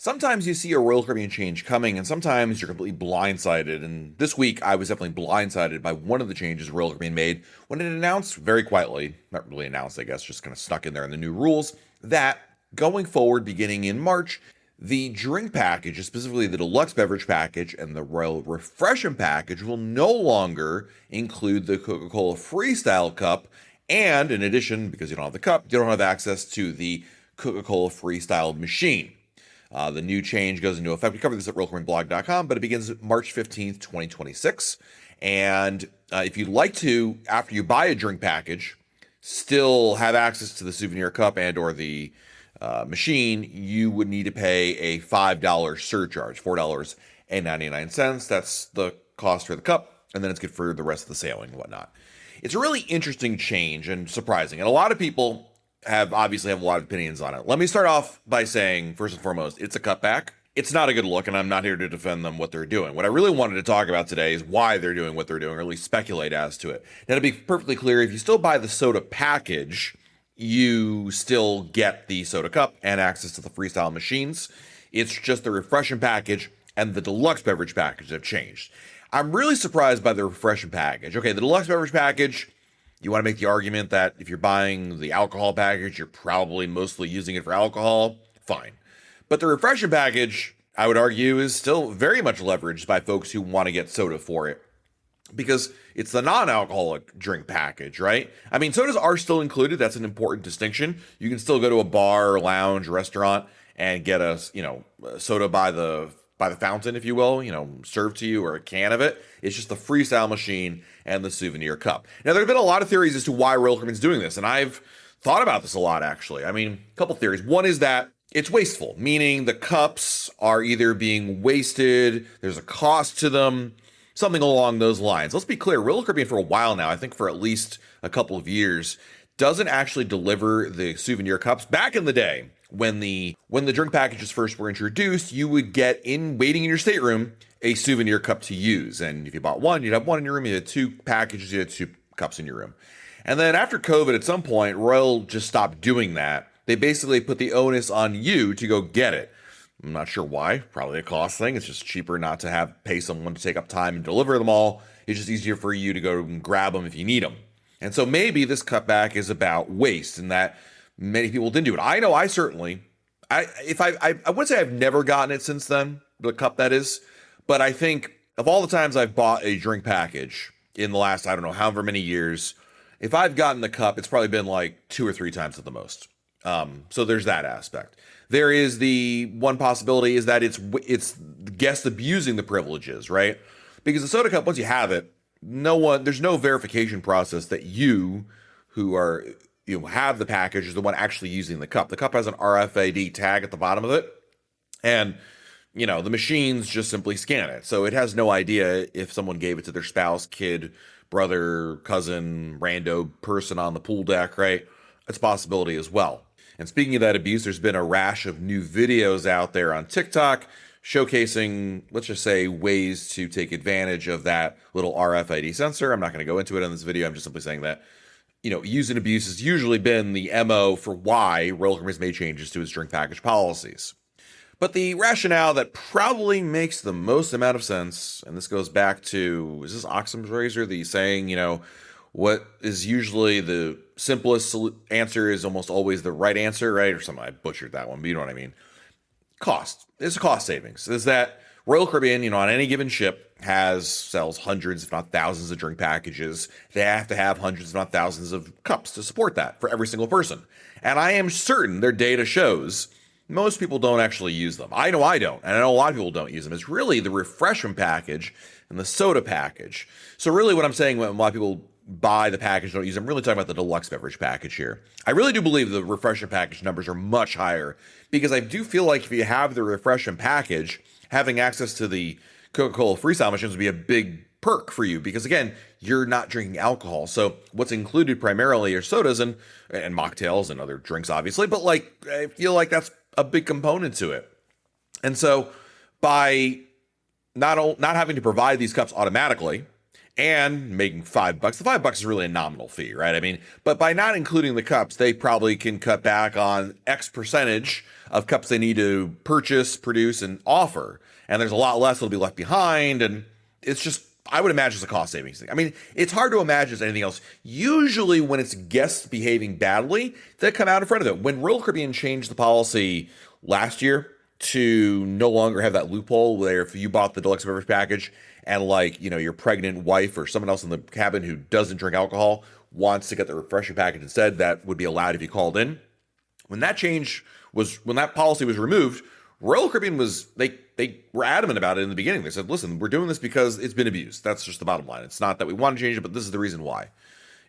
Sometimes you see a Royal Caribbean change coming, and sometimes you're completely blindsided. And this week, I was definitely blindsided by one of the changes Royal Caribbean made when it announced very quietly, not really announced, I guess, just kind of snuck in there in the new rules, that going forward, beginning in March, the drink package, specifically the deluxe beverage package and the Royal Refreshment package, will no longer include the Coca-Cola Freestyle Cup. And in addition, because you don't have the cup, you don't have access to the Coca-Cola Freestyle machine. The new change goes into effect. We covered this at realcaribbeanblog.com, but it begins March 15th, 2026. And if you'd like to, after you buy a drink package, still have access to the souvenir cup and or the machine, you would need to pay a $5 surcharge, $4.99. That's the cost for the cup, and then it's good for the rest of the sailing and whatnot. It's a really interesting change and surprising, and a lot of people obviously have a lot of opinions on it. Let me start off by saying, first and foremost, it's a cutback. It's not a good look, and I'm not here to defend them what they're doing. What I really wanted to talk about today is why they're doing what they're doing, or at least speculate as to it. Now, to be perfectly clear, if you still buy the soda package, you still get the soda cup and access to the freestyle machines. It's just the refreshment package and the deluxe beverage package have changed. I'm really surprised by the refreshment package. Okay, the deluxe beverage package, you want to make the argument that if you're buying the alcohol package, you're probably mostly using it for alcohol. Fine. But the refreshment package, I would argue, is still very much leveraged by folks who want to get soda for it, because it's the non-alcoholic drink package, right? I mean, sodas are still included. That's an important distinction. You can still go to a bar, lounge, restaurant and get a soda by the fountain, if you will, served to you, or a can of it. It's just the freestyle machine and the souvenir cup. Now, there have been a lot of theories as to why Royal Caribbean's doing this, and I've thought about this a lot, actually. I mean, a couple theories. One is that it's wasteful, meaning the cups are either being wasted, there's a cost to them, something along those lines. Let's be clear, Royal Caribbean for a while now, I think for at least a couple of years, doesn't actually deliver the souvenir cups. Back in the day, when the drink packages first were introduced, you would get waiting in your stateroom a souvenir cup to use. And if you bought one, you'd have one in your room. You had two packages, you had two cups in your room. And then after COVID, at some point, Royal just stopped doing that. They basically put the onus on you to go get it. I'm not sure why. Probably a cost thing. It's just cheaper not to pay someone to take up time and deliver them all. It's just easier for you to go and grab them if you need them. And so maybe this cutback is about waste, and that many people didn't do it. I know I certainly, I wouldn't say I've never gotten it since then, the cup that is, but I think of all the times I've bought a drink package in the last, I don't know, however many years, if I've gotten the cup, it's probably been like 2 or 3 times at the most. So there's that aspect. There is the one possibility is that it's guests abusing the privileges, right? Because the soda cup, once you have it, there's no verification process that you who have the package is the one actually using the cup. The cup has an RFID tag at the bottom of it, and the machines just simply scan it. So it has no idea if someone gave it to their spouse, kid, brother, cousin, rando person on the pool deck, right? It's a possibility as well. And speaking of that abuse, there's been a rash of new videos out there on TikTok showcasing, let's just say, ways to take advantage of that little RFID sensor. I'm not going to go into it in this video. I'm just simply saying that, use and abuse has usually been the MO for why Royal Caribbean has made changes to its drink package policies. But the rationale that probably makes the most amount of sense, and this goes back to, is this Occam's razor, the saying, what is usually the simplest answer is almost always the right answer, right? Or something. I butchered that one, but you know what I mean. Cost. It's a cost savings. Is that Royal Caribbean, on any given ship sells hundreds, if not thousands of drink packages. They have to have hundreds, if not thousands of cups to support that for every single person. And I am certain their data shows most people don't actually use them. I know I don't, and I know a lot of people don't use them. It's really the refreshment package and the soda package. So really what I'm saying when a lot of people buy the package, don't use them, I'm really talking about the deluxe beverage package here. I really do believe the refreshment package numbers are much higher, because I do feel like if you have the refreshment package, having access to the Coca-Cola Freestyle machines would be a big perk for you, because again, you're not drinking alcohol. So what's included primarily are sodas and mocktails and other drinks, obviously, but I feel like that's a big component to it. And so by not having to provide these cups automatically, and making $5. The $5 is really a nominal fee, right? I mean, but by not including the cups, they probably can cut back on X percentage of cups they need to purchase, produce, and offer. And there's a lot less that'll be left behind. And it's just, I would imagine it's a cost savings thing. I mean, it's hard to imagine it's anything else. Usually when it's guests behaving badly, they come out in front of it. When Royal Caribbean changed the policy last year to no longer have that loophole where if you bought the deluxe beverage package and like, you know, your pregnant wife or someone else in the cabin who doesn't drink alcohol wants to get the refreshment package instead, that would be allowed if you called in. When that policy was removed, Royal Caribbean they were adamant about it in the beginning. They said, listen, we're doing this because it's been abused. That's just the bottom line. It's not that we want to change it, but this is the reason why.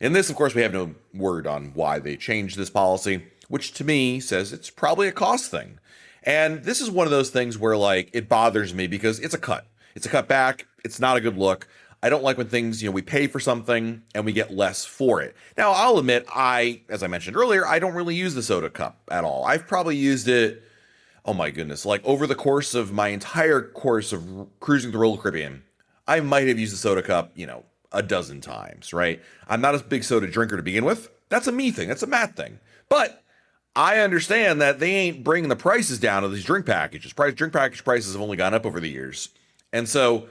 In this, of course, we have no word on why they changed this policy, which to me says it's probably a cost thing. And this is one of those things where like it bothers me because it's a cut. It's a cut back. It's not a good look. I don't like when things, we pay for something and we get less for it. Now, I'll admit, as I mentioned earlier, I don't really use the soda cup at all. I've probably used it, oh my goodness, like over the course of my entire course of cruising the Royal Caribbean, I might have used the soda cup, a dozen times, right? I'm not a big soda drinker to begin with. That's a me thing. That's a Matt thing. But I understand that they ain't bringing the prices down of these drink packages. Drink package prices have only gone up over the years. And so,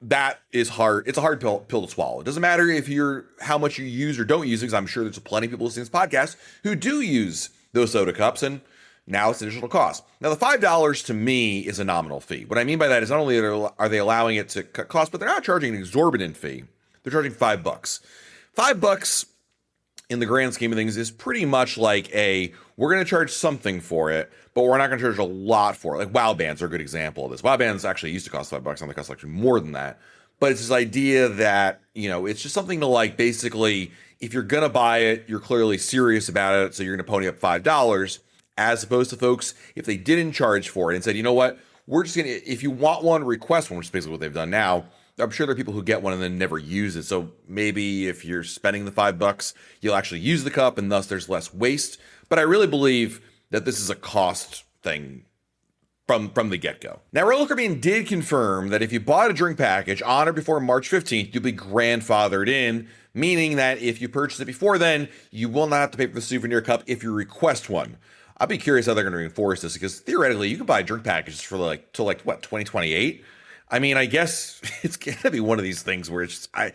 that is hard. It's a hard pill to swallow. It doesn't matter how much you use or don't use it, because I'm sure there's plenty of people listening to this podcast who do use those soda cups, and now it's additional cost. Now, the $5 to me is a nominal fee. What I mean by that is not only are they allowing it to cut costs, but they're not charging an exorbitant fee. They're charging $5. $5 in the grand scheme of things is pretty much like we're going to charge something for it, but we're not going to charge a lot for it. Like WoW bands are a good example of this. WoW bands actually used to cost $5, and they cost actually more than that. But it's this idea that, it's just something to like, basically, if you're going to buy it, you're clearly serious about it, so you're going to pony up $5, as opposed to folks, if they didn't charge for it and said, you know what, we're just going to, if you want one, request one, which is basically what they've done now. I'm sure there are people who get one and then never use it. So maybe if you're spending the $5, you'll actually use the cup, and thus there's less waste. But I really believe that this is a cost thing from the get-go. Now, Royal Caribbean did confirm that if you bought a drink package on or before March 15th, you'll be grandfathered in, meaning that if you purchase it before then, you will not have to pay for the souvenir cup if you request one. I'll be curious how they're going to enforce this, because theoretically, you can buy drink packages for till 2028? I mean, I guess it's going to be one of these things where it's just, I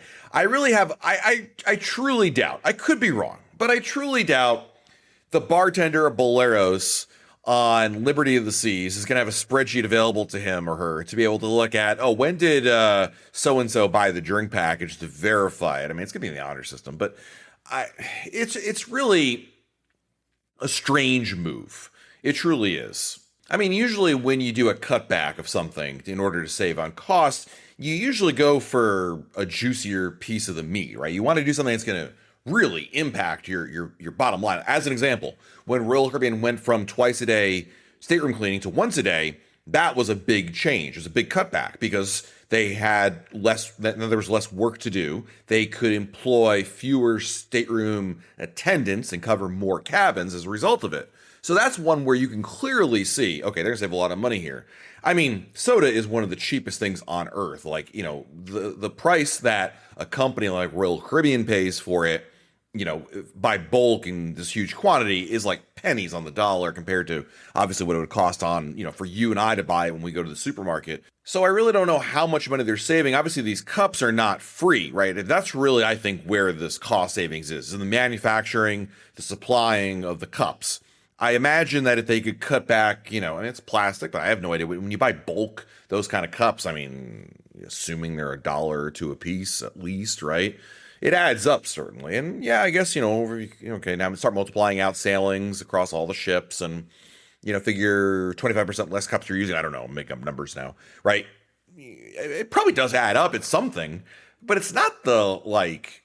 truly doubt, I could be wrong, but I truly doubt the bartender of Boleros on Liberty of the Seas is going to have a spreadsheet available to him or her to be able to look at, when did so-and-so buy the drink package, to verify it. I mean, it's going to be in the honor system, but it's really a strange move. It truly is. I mean, usually when you do a cutback of something in order to save on cost, you usually go for a juicier piece of the meat, right? You want to do something that's going to really impact your bottom line. As an example, when Royal Caribbean went from twice a day stateroom cleaning to once a day, that was a big change. It was a big cutback because they had there was less work to do. They could employ fewer stateroom attendants and cover more cabins as a result of it. So that's one where you can clearly see, okay, they're gonna save a lot of money here. I mean, soda is one of the cheapest things on earth. Like, the price that a company like Royal Caribbean pays for it, by bulk in this huge quantity, is like pennies on the dollar compared to obviously what it would cost for you and I to buy it when we go to the supermarket. So I really don't know how much money they're saving. Obviously, these cups are not free, right? And that's really, I think, where this cost savings is in the manufacturing, the supplying of the cups. I imagine that if they could cut back, and it's plastic, but I have no idea. When you buy bulk, those kind of cups, I mean, assuming they're $1 or $2 a piece at least, right? It adds up, certainly. And yeah, I guess, okay, now start multiplying out sailings across all the ships and, figure 25% less cups you're using. I don't know, make up numbers now, right? It probably does add up. It's something, but it's not the, like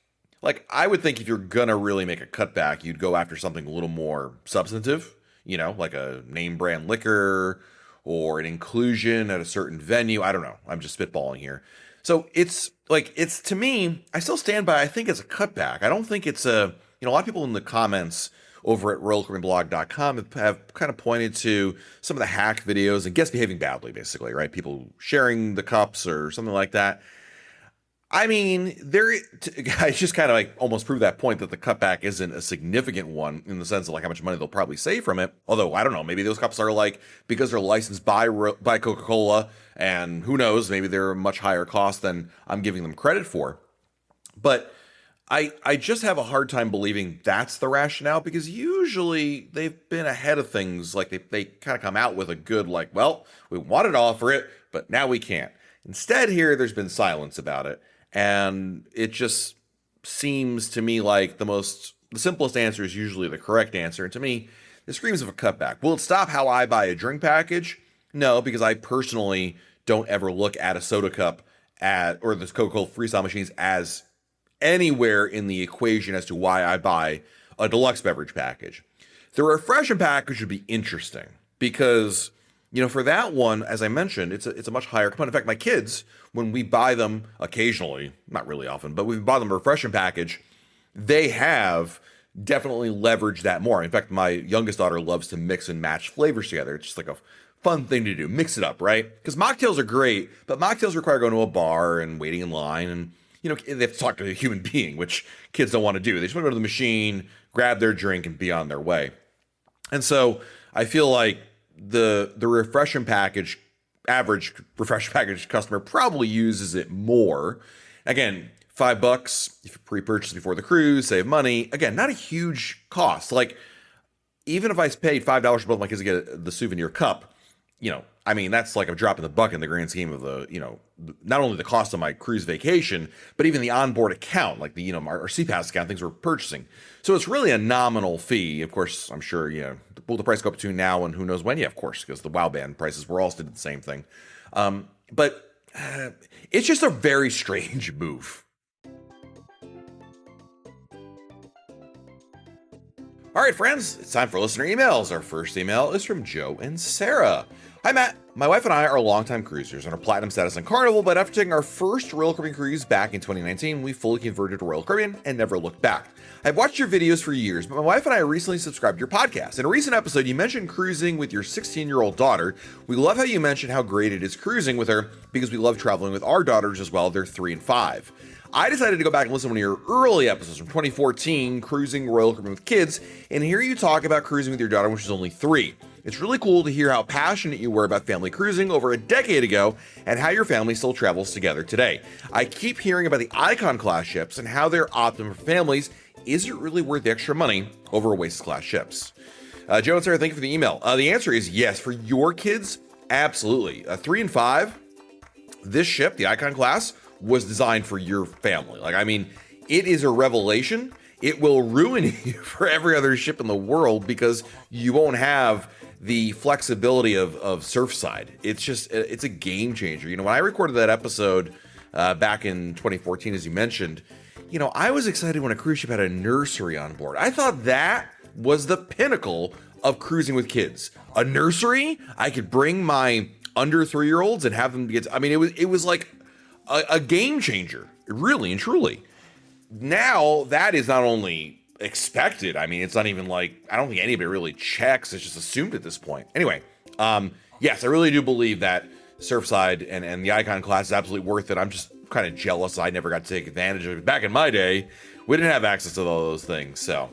I would think if you're gonna really make a cutback, you'd go after something a little more substantive, like a name brand liquor or an inclusion at a certain venue. I don't know. I'm just spitballing here. So it's to me, I still stand by, I think it's a cutback. I don't think it's a lot of people in the comments over at royalcaribbeanblog.com have kind of pointed to some of the hack videos and guests behaving badly, basically, right? People sharing the cups or something like that. I mean, I just kind of like almost prove that point that the cutback isn't a significant one in the sense of like how much money they'll probably save from it. Although I don't know, maybe those cups are like because they're licensed by Coca-Cola, and who knows, maybe they're a much higher cost than I'm giving them credit for. But I just have a hard time believing that's the rationale because usually they've been ahead of things. Like they kind of come out with a good, like, well, we wanted to offer it, but now we can't. Instead, here, there's been silence about it. And it just seems to me like the simplest answer is usually the correct answer. And to me, it screams of a cutback. Will it stop how I buy a drink package? No, because I personally don't ever look at a soda cup or the Coca-Cola Freestyle machines as anywhere in the equation as to why I buy a deluxe beverage package. The refreshment package would be interesting because, for that one, as I mentioned, it's a much higher component. In fact, my kids, when we buy them occasionally, not really often, but we buy them a refreshment package, they have definitely leveraged that more. In fact, my youngest daughter loves to mix and match flavors together. It's just like a fun thing to do. Mix it up, right? Because mocktails are great, but mocktails require going to a bar and waiting in line, and they have to talk to a human being, which kids don't want to do. They just want to go to the machine, grab their drink, and be on their way. And so I feel like the refreshment package, average refreshment package customer probably uses it more. Again, $5 if you pre-purchase before the cruise, save money. Again, not a huge cost. Like, even if I paid $5 for both my kids to get the souvenir cup, that's like a drop in the bucket in the grand scheme of not only the cost of my cruise vacation, but even the onboard account, like our CPAS account, things we're purchasing. So it's really a nominal fee. Of course, I'm sure, will the price go up between now and who knows when? Yeah, of course, because the WoW band prices were all did the same thing. But it's just a very strange move. All right, friends, it's time for listener emails. Our first email is from Joe and Sarah. Hi, Matt. My wife and I are longtime cruisers and are platinum status on Carnival, but after taking our first Royal Caribbean cruise back in 2019, we fully converted to Royal Caribbean and never looked back. I've watched your videos for years, but my wife and I recently subscribed to your podcast. In a recent episode, you mentioned cruising with your 16-year-old daughter. We love how you mentioned how great it is cruising with her because we love traveling with our daughters as well. They're 3 and 5. I decided to go back and listen to one of your early episodes from 2014, Cruising Royal Caribbean with Kids, and hear you talk about cruising with your daughter when she's only 3. It's really cool to hear how passionate you were about family cruising over a decade ago and how your family still travels together today. I keep hearing about the Icon class ships and how they're optimum for families. Is it really worth the extra money over Oasis class ships? Joe and Sarah, thank you for the email. The answer is yes. For your kids, absolutely. 3 and 5, this ship, the Icon class, was designed for your family. It is a revelation. It will ruin you for every other ship in the world because you won't have the flexibility of Surfside. It's a game changer. When I recorded that episode back in 2014, as you mentioned, I was excited when a cruise ship had a nursery on board. I thought that was the pinnacle of cruising with kids. A nursery? I could bring my under 3-year-olds and have them get. It was like a game changer, really and truly. Now that is not only expected. It's not even like, I don't think anybody really checks. It's just assumed at this point. Anyway, yes, I really do believe that Surfside and the Icon class is absolutely worth it. I'm just kind of jealous I never got to take advantage of it. Back in my day, we didn't have access to all those things. So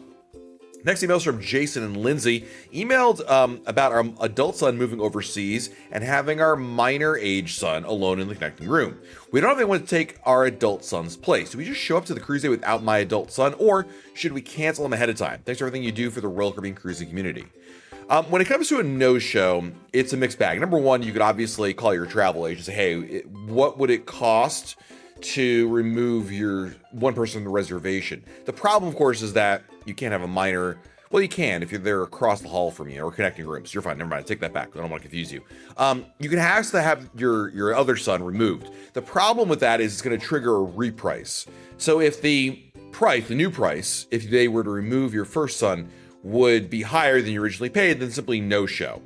next email is from Jason and Lindsay. Emailed about our adult son moving overseas and having our minor age son alone in the connecting room. We don't have anyone to take our adult son's place. Do we just show up to the cruise day without my adult son, or should we cancel him ahead of time? Thanks for everything you do for the Royal Caribbean cruising community. When it comes to a no-show, it's a mixed bag. Number one, you could obviously call your travel agent and say, hey, what would it cost to remove your one person in the reservation? The problem, of course, is that you can't have a minor. Well, you can if you're there across the hall from you or connecting rooms. You're fine. Never mind. Take that back. I don't want to confuse you. You can ask to have your other son removed. The problem with that is it's going to trigger a reprice. So if the new price, if they were to remove your first son, would be higher than you originally paid, then simply no show.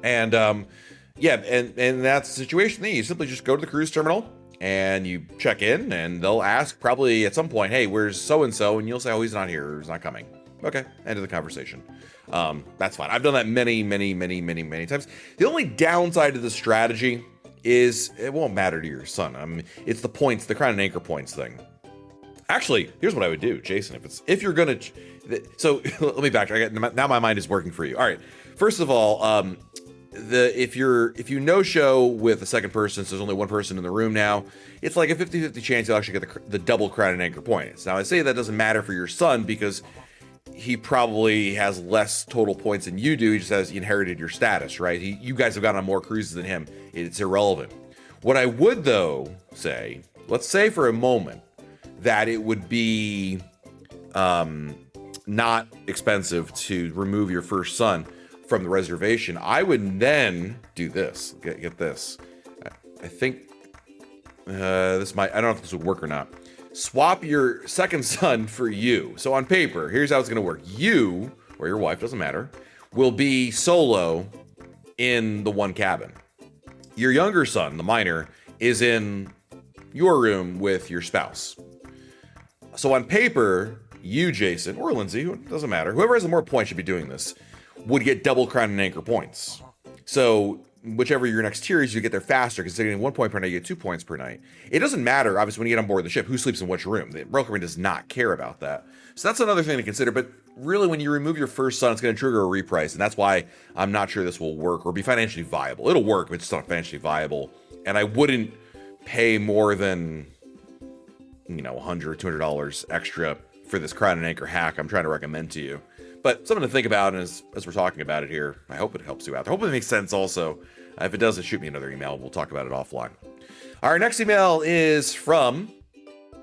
And and that's the situation. Then you simply just go to the cruise terminal and you check in, and they'll ask probably at some point, hey, where's so-and-so? And you'll say, oh, he's not here, he's not coming. Okay, end of the conversation. That's fine. I've done that many times. The only downside to the strategy is it won't matter to your son. I mean, it's the points, the crown and anchor points thing. Actually, here's what I would do, Jason. If you're gonna, so let me backtrack. Now my mind is working for you. All right. First of all, if you no show with a second person, so there's only one person in the room now, it's like a 50-50 chance you'll actually get the double crown and anchor points. Now I say that doesn't matter for your son because he probably has less total points than you do. He just has inherited your status, right? You guys have gone on more cruises than him. It's irrelevant. What I would though say, let's say for a moment that it would be not expensive to remove your first son from the reservation. I would then do this. Get this. I think this might, I don't know if this would work or not. Swap your second son for you. So on paper, here's how it's going to work. You, or your wife, doesn't matter, will be solo in the one cabin. Your younger son, the minor, is in your room with your spouse. So on paper, you, Jason, or Lindsay, doesn't matter, whoever has the more points should be doing this, would get double crown and anchor points. So whichever your next tier is, you get there faster because they're getting 1 point per night, you get 2 points per night. It doesn't matter, obviously, when you get on board the ship, who sleeps in which room. The Royal Caribbean does not care about that. So that's another thing to consider. But really, when you remove your first son, it's going to trigger a reprice. And that's why I'm not sure this will work or be financially viable. It'll work, but it's not financially viable. And I wouldn't pay more than, $100 or $200 extra for this crown and anchor hack I'm trying to recommend to you. But something to think about as we're talking about it here. I hope it helps you out. I hope it makes sense also. If it doesn't, shoot me another email. We'll talk about it offline. Our next email is from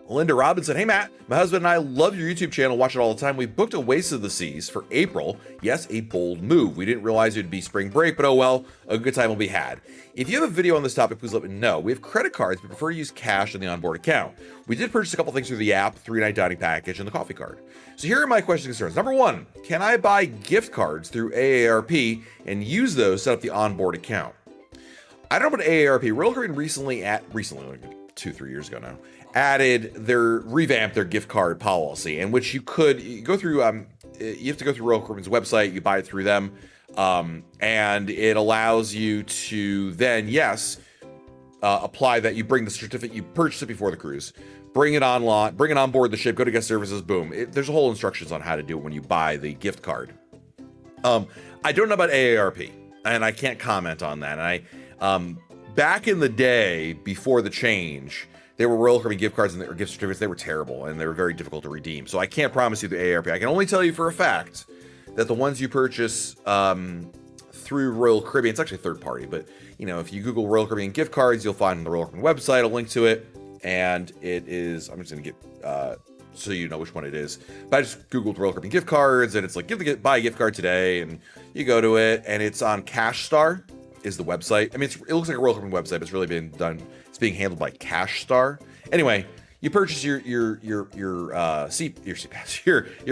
Linda Robinson. Hey, Matt, my husband and I love your YouTube channel, watch it all the time. We booked Oasis of the Seas for April. Yes, a bold move. We didn't realize it would be spring break, but oh well, a good time will be had. If you have a video on this topic, please let me know. We have credit cards, but prefer to use cash on the onboard account. We did purchase a couple things through the app, 3-night dining package, and the coffee card. So here are my questions and concerns. Number one, can I buy gift cards through AARP and use those to set up the onboard account? I don't know about AARP. Royal Caribbean recently, like 2-3 years ago now, revamped their gift card policy, in which you go through, you have to go through Royal Caribbean's website, you buy it through them, and it allows you to then, apply that. You bring the certificate, you purchase it before the cruise, bring it on board the ship, go to guest services, boom. There's a whole instructions on how to do it when you buy the gift card. I don't know about AARP, and I can't comment on that. And back in the day, before the change, there were Royal Caribbean gift cards and gift certificates. They were terrible and they were very difficult to redeem. So I can't promise you the AARP. I can only tell you for a fact that the ones you purchase through Royal Caribbean, it's actually third party, but if you Google Royal Caribbean gift cards, you'll find on the Royal Caribbean website a link to it. And it is, I'm just going to get, so you know which one it is. But I just Googled Royal Caribbean gift cards and it's like, buy a gift card today. And you go to it and it's on CashStar is the website. I mean, it looks like a Royal Caribbean website, but it's really being done. It's being handled by CashStar. Anyway, you purchase your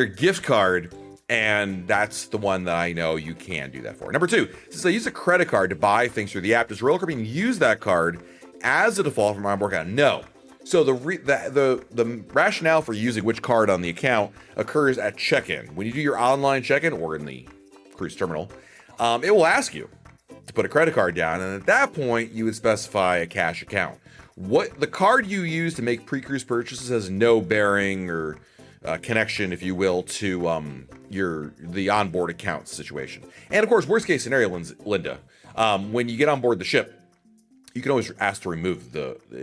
gift card, and that's the one that I know you can do that for. Number two, since I use a credit card to buy things through the app, does Royal Caribbean use that card as a default from my onboard account? No. So the rationale for using which card on the account occurs at check-in. When you do your online check-in or in the cruise terminal, it will ask you to put a credit card down, and at that point you would specify a cash account. What the card you use to make pre-cruise purchases has no bearing or connection, if you will, to the onboard account situation. And of course, worst case scenario, Linda, when you get on board the ship, you can always ask to remove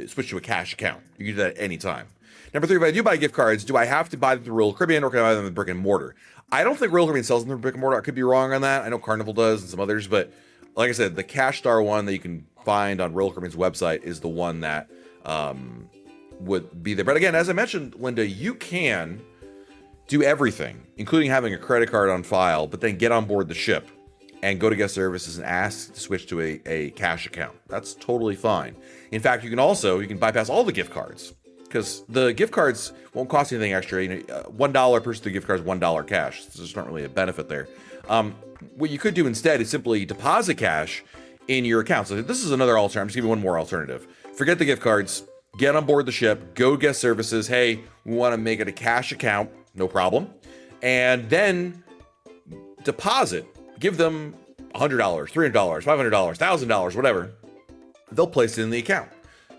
switch to a cash account. You can do that at any time. Number three, if I do buy gift cards, do I have to buy them through Royal Caribbean or can I buy them in brick and mortar? I don't think Royal Caribbean sells them through brick and mortar. I could be wrong on that. I know Carnival does and some others, but like I said, the CashStar one that you can find on Royal Caribbean's website is the one that would be there. But again, as I mentioned, Linda, you can do everything, including having a credit card on file, but then get on board the ship and go to guest services and ask to switch to a cash account. That's totally fine. In fact, you can bypass all the gift cards because the gift cards won't cost you anything extra. $1 per the gift card is $1 cash. So there's not really a benefit there. What you could do instead is simply deposit cash in your account. So this is another alternative. I'm just giving you one more alternative. Forget the gift cards, get on board the ship, go guest services. Hey, we want to make it a cash account. No problem. And then deposit, give them $100, $300, $500, $1,000, whatever. they'll place it in the account.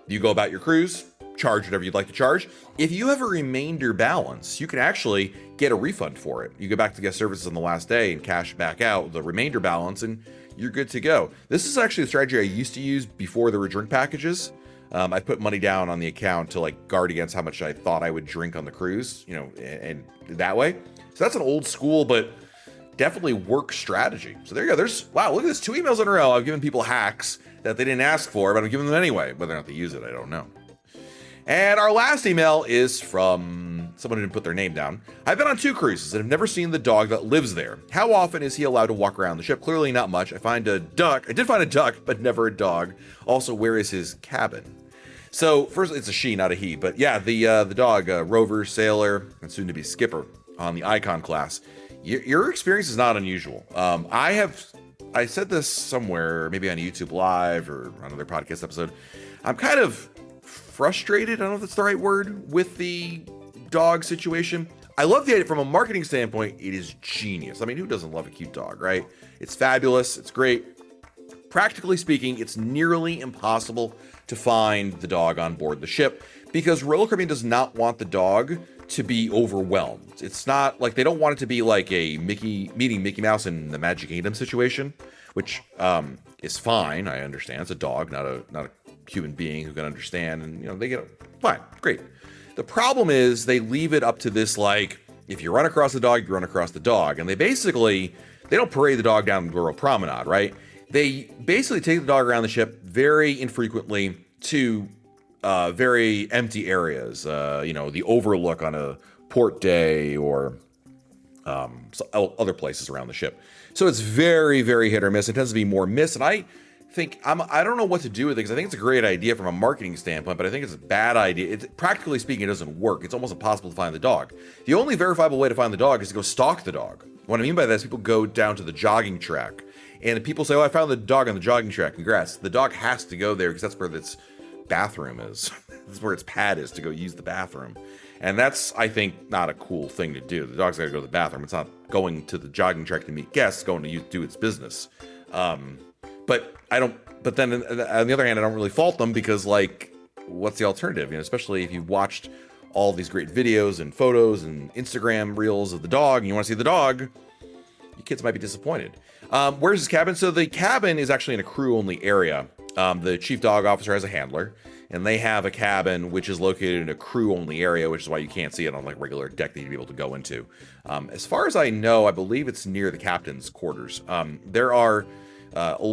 You go about your cruise, charge whatever you'd like to charge. If you have a remainder balance, you can actually get a refund for it. You go back to guest services on the last day and cash back out the remainder balance, and you're good to go. This is actually a strategy I used to use before there were drink packages. I put money down on the account to like guard against how much I thought I would drink on the cruise, and that way. So that's an old school, but definitely work strategy. So there you go. Wow, look at this. 2 emails in a row. I've given people hacks that they didn't ask for, but I'm giving them anyway. Whether or not they use it, I don't know. And our last email is from someone who didn't put their name down. I've been on 2 cruises and have never seen the dog that lives there. How often is he allowed to walk around the ship? Clearly not much. I did find a duck, but never a dog. Also, where is his cabin? So first, it's a she, not a he. But yeah, the dog, Rover, Sailor, and soon to be Skipper on the Icon class. Your experience is not unusual. I said this somewhere, maybe on YouTube Live or on another podcast episode. I'm kind of frustrated, I don't know if that's the right word, with the dog situation. I love the idea from a marketing standpoint. It is genius. I mean, who doesn't love a cute dog, right? It's fabulous. It's great. Practically speaking, it's nearly impossible to find the dog on board the ship because Royal Caribbean does not want the dog to be overwhelmed. It's not like they don't want it to be like a meeting Mickey Mouse in the Magic Kingdom situation, which is fine. I understand it's a dog, not a human being who can understand, and they get it. Fine, great. The problem is they leave it up to this, like, if you run across the dog, you run across the dog, and they don't parade the dog down the Royal Promenade, right? They basically take the dog around the ship very infrequently to very empty areas, the overlook on a port day or other places around the ship. So it's very, very hit or miss. It tends to be more miss, and I don't know what to do with it because I think it's a great idea from a marketing standpoint, but I think it's a bad idea. Practically speaking, it doesn't work. It's almost impossible to find the dog. The only verifiable way to find the dog is to go stalk the dog. What I mean by that is people go down to the jogging track, and people say, "Oh, I found the dog on the jogging track." Congrats. The dog has to go there because that's where its bathroom is. That's where its pad is to go use the bathroom. And that's, I think, not a cool thing to do. The dog's got to go to the bathroom. It's not going to the jogging track to meet guests, going to do its business. But then on the other hand, I don't really fault them because, like, what's the alternative? Especially if you've watched all these great videos and photos and Instagram reels of the dog and you want to see the dog, your kids might be disappointed. Where's his cabin? So the cabin is actually in a crew-only area. The chief dog officer has a handler, and they have a cabin which is located in a crew-only area, which is why you can't see it on like regular deck that you'd be able to go into. As far as I know, I believe it's near the captain's quarters. There are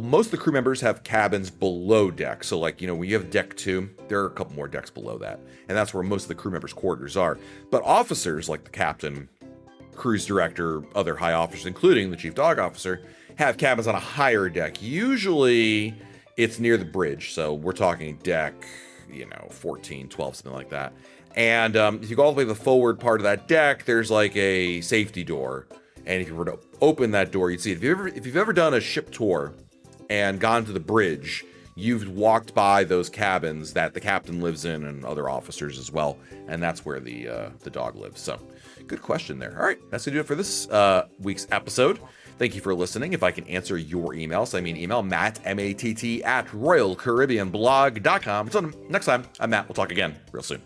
most of the crew members have cabins below deck. So like, when you have deck 2, there are a couple more decks below that. And that's where most of the crew members' quarters are. But officers like the captain, cruise director, other high officers, including the chief dog officer, have cabins on a higher deck. Usually it's near the bridge. So we're talking deck, 14, 12, something like that. And if you go all the way to the forward part of that deck, there's like a safety door. And if you were to open that door, you'd see it. If you've ever done a ship tour and gone to the bridge, you've walked by those cabins that the captain lives in and other officers as well. And that's where the dog lives. So good question there. All right, that's going to do it for this week's episode. Thank you for listening. If I can answer your email, send me an email, Matt, M-A-T-T, @RoyalCaribbeanBlog.com. Until next time, I'm Matt. We'll talk again real soon.